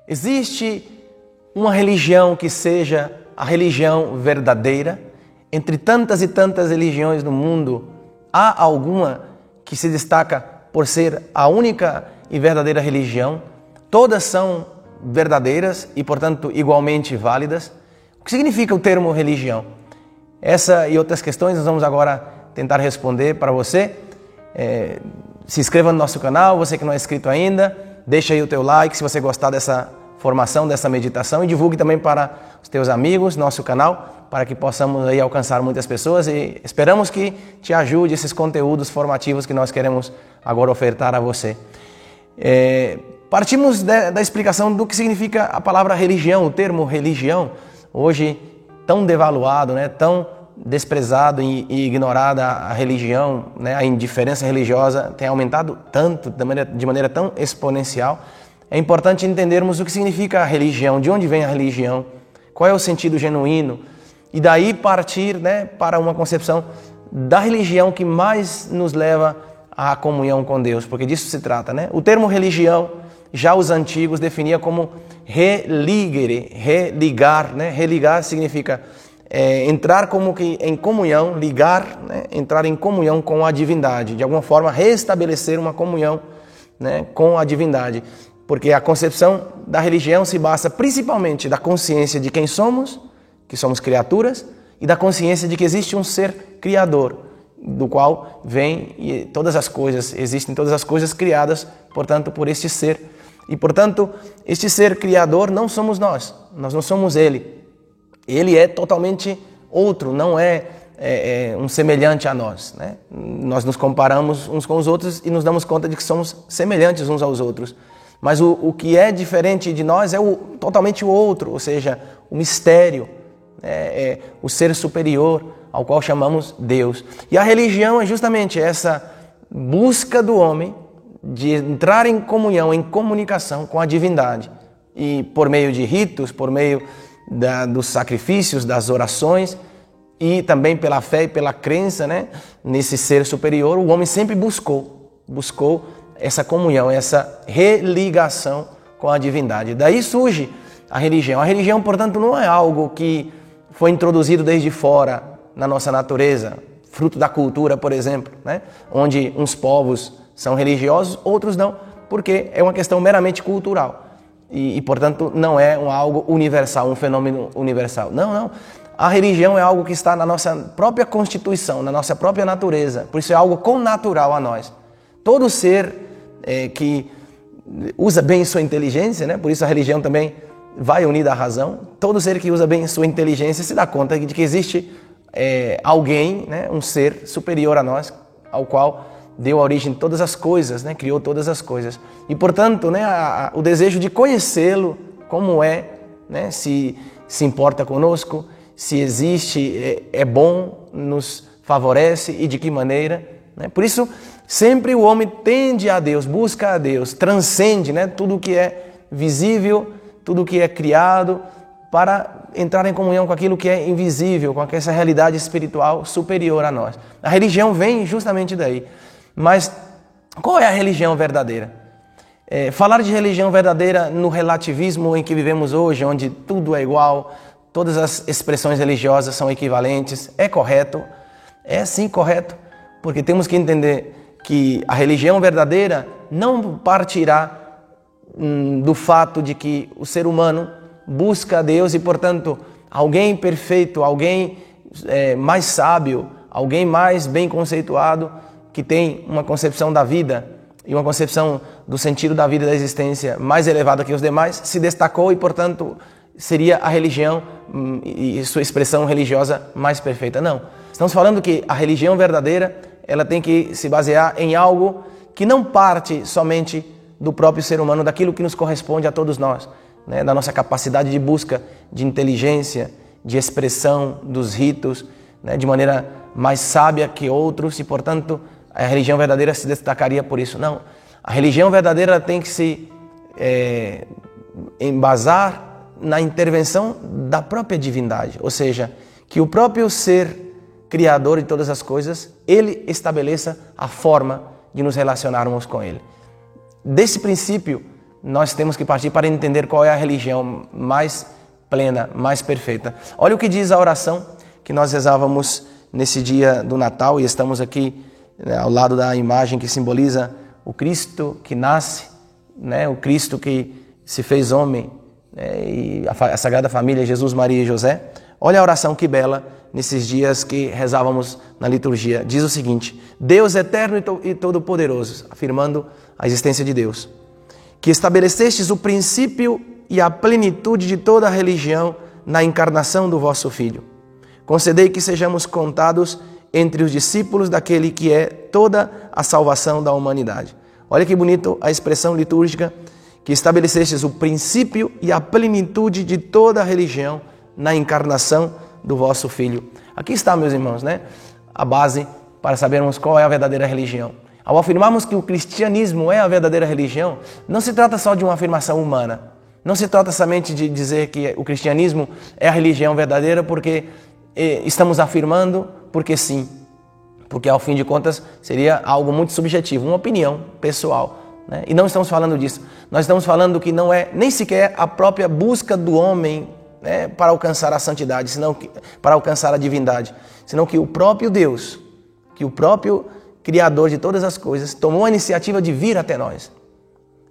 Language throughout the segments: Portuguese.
Existe uma religião que seja a religião verdadeira? Entre tantas e tantas religiões no mundo, há alguma que se destaca por ser a única e verdadeira religião? Todas são verdadeiras e, portanto, igualmente válidas? O que significa o termo religião? Essa e outras questões nós vamos agora tentar responder para você. Se inscreva no nosso canal, você que não é inscrito ainda, deixa aí o teu like se você gostar dessa formação, dessa meditação, e divulgue também para os teus amigos nosso canal, para que possamos aí alcançar muitas pessoas, e esperamos que te ajude esses conteúdos formativos que nós queremos agora ofertar a você. Partimos da explicação do que significa a palavra religião, o termo religião, hoje tão devaluado, né, tão desprezado e ignorada a religião, né, a indiferença religiosa tem aumentado tanto, de maneira tão exponencial. É importante entendermos o que significa a religião, de onde vem a religião, qual é o sentido genuíno, e daí partir, né, para uma concepção da religião que mais nos leva à comunhão com Deus, porque disso se trata, né? O termo religião, já os antigos definiam como religere, religar, né? Religar significa entrar como que em comunhão, ligar, né? Entrar em comunhão com a divindade, de alguma forma restabelecer uma comunhão, né, com a divindade. Porque a concepção da religião se basa principalmente da consciência de quem somos, que somos criaturas, e da consciência de que existe um ser criador, do qual vem todas as coisas, existem todas as coisas criadas, portanto, por este ser. E, portanto, este ser criador não somos nós não somos ele. Ele é totalmente outro, não é um semelhante a nós, né? Nós nos comparamos uns com os outros e nos damos conta de que somos semelhantes uns aos outros. Mas o que é diferente de nós é totalmente o outro, ou seja, o mistério, o ser superior ao qual chamamos Deus. E a religião é justamente essa busca do homem de entrar em comunhão, em comunicação com a divindade. E por meio de ritos, por meio dos sacrifícios, das orações, e também pela fé e pela crença, né, nesse ser superior, o homem sempre buscou essa comunhão, essa religação com a divindade. Daí surge a religião. A religião, portanto, não é algo que foi introduzido desde fora na nossa natureza, fruto da cultura, por exemplo, né? Onde uns povos são religiosos, outros não, porque é uma questão meramente cultural. E portanto, não é algo universal, um fenômeno universal. Não. A religião é algo que está na nossa própria constituição, na nossa própria natureza. Por isso é algo connatural a nós. Todo ser que usa bem sua inteligência, né? Por isso a religião também vai unida à razão. Todo ser que usa bem sua inteligência se dá conta de que existe alguém, né? Um ser superior a nós, ao qual deu a origem de todas as coisas, né? Criou todas as coisas. E, portanto, né, o desejo de conhecê-lo como né? Se importa conosco, se existe, é bom, nos favorece e de que maneira, né? Por isso, sempre o homem tende a Deus, busca a Deus, transcende, né, tudo que é visível, tudo que é criado, para entrar em comunhão com aquilo que é invisível, com essa realidade espiritual superior a nós. A religião vem justamente daí. Mas qual é a religião verdadeira? Falar de religião verdadeira no relativismo em que vivemos hoje, onde tudo é igual, todas as expressões religiosas são equivalentes, é correto? É sim correto, porque temos que entender que a religião verdadeira não partirá do fato de que o ser humano busca a Deus e, portanto, alguém perfeito, alguém mais sábio, alguém mais bem conceituado, que tem uma concepção da vida e uma concepção do sentido da vida e da existência mais elevada que os demais, se destacou e, portanto, seria a religião e sua expressão religiosa mais perfeita. Não. Estamos falando que a religião verdadeira, ela tem que se basear em algo que não parte somente do próprio ser humano, daquilo que nos corresponde a todos nós, né? Da nossa capacidade de busca, de inteligência, de expressão dos ritos, né? De maneira mais sábia que outros e, portanto, a religião verdadeira se destacaria por isso. Não. A religião verdadeira tem que se embasar na intervenção da própria divindade, ou seja, que o próprio ser criador de todas as coisas, ele estabeleça a forma de nos relacionarmos com ele. Desse princípio nós temos que partir para entender qual é a religião mais plena, mais perfeita. Olha o que diz a oração que nós rezávamos nesse dia do Natal, e estamos aqui, né, ao lado da imagem que simboliza o Cristo que nasce, né, o Cristo que se fez homem, né, e a Sagrada Família, Jesus, Maria e José. Olha a oração que bela nesses dias que rezávamos na liturgia. Diz o seguinte: Deus eterno e todo-poderoso, afirmando a existência de Deus, que estabelecestes o princípio e a plenitude de toda a religião na encarnação do vosso Filho. Concedei que sejamos contados entre os discípulos daquele que é toda a salvação da humanidade. Olha que bonito a expressão litúrgica, que estabelecestes o princípio e a plenitude de toda a religião na encarnação do vosso Filho. Aqui está, meus irmãos, né? A base para sabermos qual é a verdadeira religião. Ao afirmarmos que o cristianismo é a verdadeira religião, não se trata só de uma afirmação humana. Não se trata somente de dizer que o cristianismo é a religião verdadeira porque estamos afirmando porque sim. Porque, ao fim de contas, seria algo muito subjetivo, uma opinião pessoal, né? E não estamos falando disso. Nós estamos falando que não é nem sequer a própria busca do homem, né, para alcançar a santidade, senão para alcançar a divindade, senão que o próprio Deus, que o próprio Criador de todas as coisas, tomou a iniciativa de vir até nós,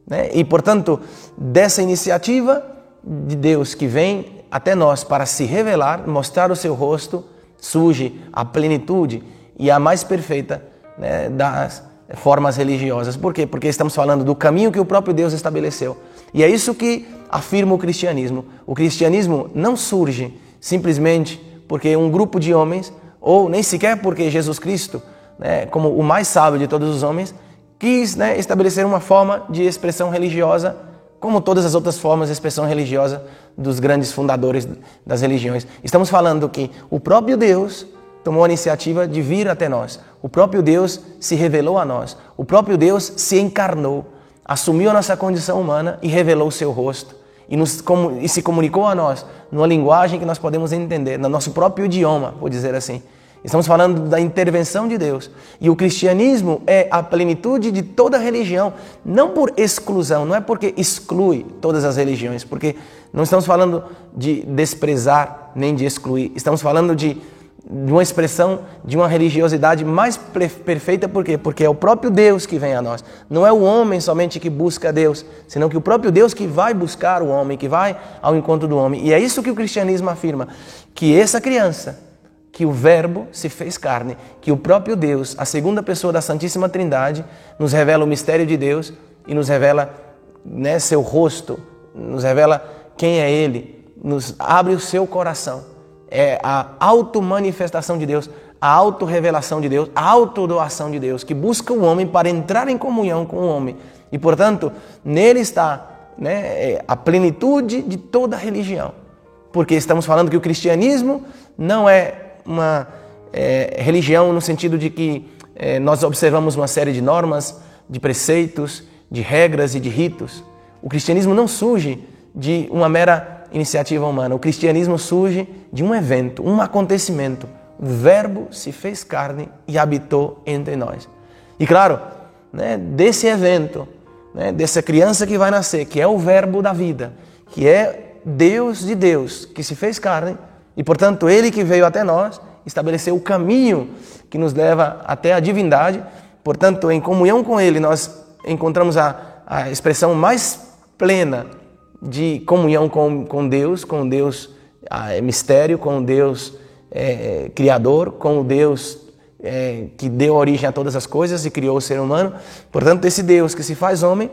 né? E, portanto, dessa iniciativa de Deus que vem até nós para se revelar, mostrar o seu rosto, surge a plenitude e a mais perfeita, né, das formas religiosas. Por quê? Porque estamos falando do caminho que o próprio Deus estabeleceu. E é isso que afirma o cristianismo. O cristianismo não surge simplesmente porque um grupo de homens, ou nem sequer porque Jesus Cristo, né, como o mais sábio de todos os homens, quis, né, estabelecer uma forma de expressão religiosa, como todas as outras formas de expressão religiosa dos grandes fundadores das religiões. Estamos falando que o próprio Deus tomou a iniciativa de vir até nós. O próprio Deus se revelou a nós. O próprio Deus se encarnou, assumiu a nossa condição humana e revelou o seu rosto. E se comunicou a nós numa linguagem que nós podemos entender, no nosso próprio idioma, vou dizer assim. Estamos falando da intervenção de Deus. E o cristianismo é a plenitude de toda a religião, não por exclusão, não é porque exclui todas as religiões, porque não estamos falando de desprezar nem de excluir, estamos falando de uma expressão de uma religiosidade mais perfeita. Por quê? Porque é o próprio Deus que vem a nós. Não é o homem somente que busca Deus, senão que o próprio Deus que vai buscar o homem, que vai ao encontro do homem. E é isso que o cristianismo afirma, que essa criança, que o Verbo se fez carne, que o próprio Deus, a segunda pessoa da Santíssima Trindade, nos revela o mistério de Deus e nos revela, né, seu rosto, nos revela quem é Ele, nos abre o seu coração. É a automanifestação de Deus, a autorrevelação de Deus, a autodoação de Deus, que busca o homem para entrar em comunhão com o homem. E, portanto, nele está, né, a plenitude de toda a religião. Porque estamos falando que o cristianismo não é uma religião no sentido de que nós observamos uma série de normas, de preceitos, de regras e de ritos. O cristianismo não surge de uma mera iniciativa humana. O cristianismo surge de um evento, um acontecimento. O Verbo se fez carne e habitou entre nós. E claro, né, desse evento, né, dessa criança que vai nascer, que é o Verbo da vida, que é Deus de Deus, que se fez carne, e portanto Ele que veio até nós, estabeleceu o caminho que nos leva até a divindade. Portanto, em comunhão com Ele, nós encontramos a expressão mais plena de comunhão com Deus mistério, com o Deus Criador, com o Deus que deu origem a todas as coisas e criou o ser humano. Portanto, esse Deus que se faz homem,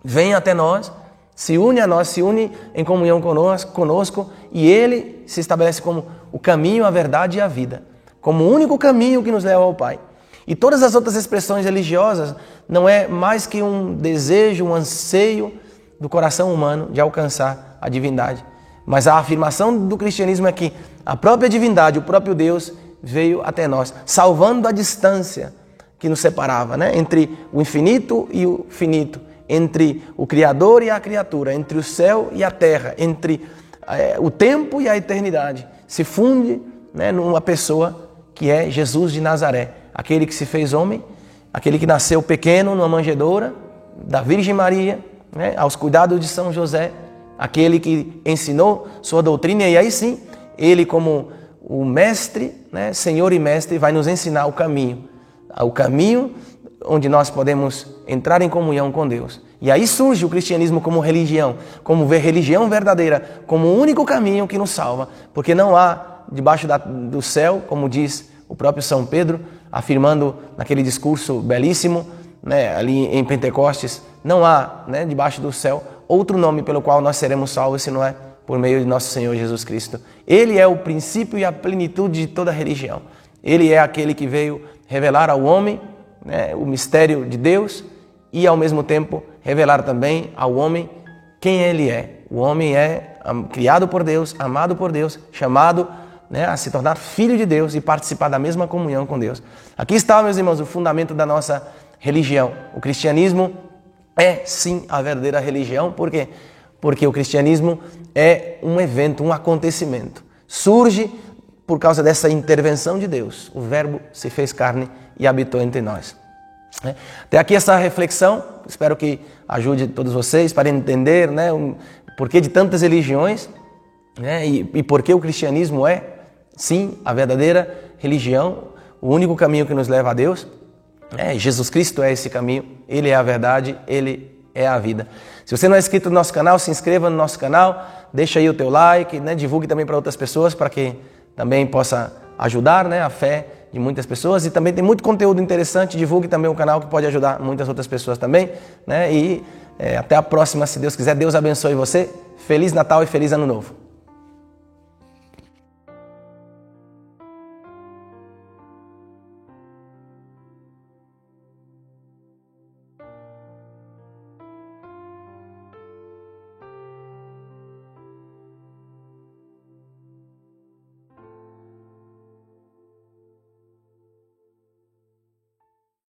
vem até nós, se une a nós, se une em comunhão conosco, e Ele se estabelece como o caminho, a verdade e a vida, como o único caminho que nos leva ao Pai. E todas as outras expressões religiosas não é mais que um desejo, um anseio do coração humano de alcançar a divindade. Mas a afirmação do cristianismo é que a própria divindade, o próprio Deus, veio até nós, salvando a distância que nos separava, né, entre o infinito e o finito, entre o Criador e a criatura, entre o céu e a terra, entre o tempo e a eternidade. Se funde, né, numa pessoa que é Jesus de Nazaré, aquele que se fez homem, aquele que nasceu pequeno numa manjedoura da Virgem Maria, né, aos cuidados de São José, aquele que ensinou sua doutrina, e aí sim, ele como o mestre, né, Senhor e mestre, vai nos ensinar o caminho onde nós podemos entrar em comunhão com Deus. E aí surge o cristianismo como religião religião verdadeira, como o único caminho que nos salva, porque não há debaixo do céu, como diz o próprio São Pedro, afirmando naquele discurso belíssimo, né, ali em Pentecostes, não há, né, debaixo do céu outro nome pelo qual nós seremos salvos se não é por meio de nosso Senhor Jesus Cristo. Ele é o princípio e a plenitude de toda religião. Ele é aquele que veio revelar ao homem, né, o mistério de Deus e ao mesmo tempo revelar também ao homem quem ele é. O homem é criado por Deus, amado por Deus, chamado, né, a se tornar filho de Deus e participar da mesma comunhão com Deus. Aqui está, meus irmãos, o fundamento da nossa religião. O cristianismo é sim a verdadeira religião. Por quê? Porque o cristianismo é um evento, um acontecimento. Surge por causa dessa intervenção de Deus. O Verbo se fez carne e habitou entre nós. Até aqui essa reflexão, espero que ajude todos vocês para entender, né, o porquê de tantas religiões, né, e por que o cristianismo é, sim, a verdadeira religião, o único caminho que nos leva a Deus. Jesus Cristo é esse caminho, Ele é a verdade, Ele é a vida. Se você não é inscrito no nosso canal, se inscreva no nosso canal, deixa aí o teu like, né, divulgue também para outras pessoas, para que também possa ajudar, né, a fé de muitas pessoas. E também tem muito conteúdo interessante, divulgue também o canal que pode ajudar muitas outras pessoas também, né, e até a próxima, se Deus quiser. Deus abençoe você, Feliz Natal e Feliz Ano Novo.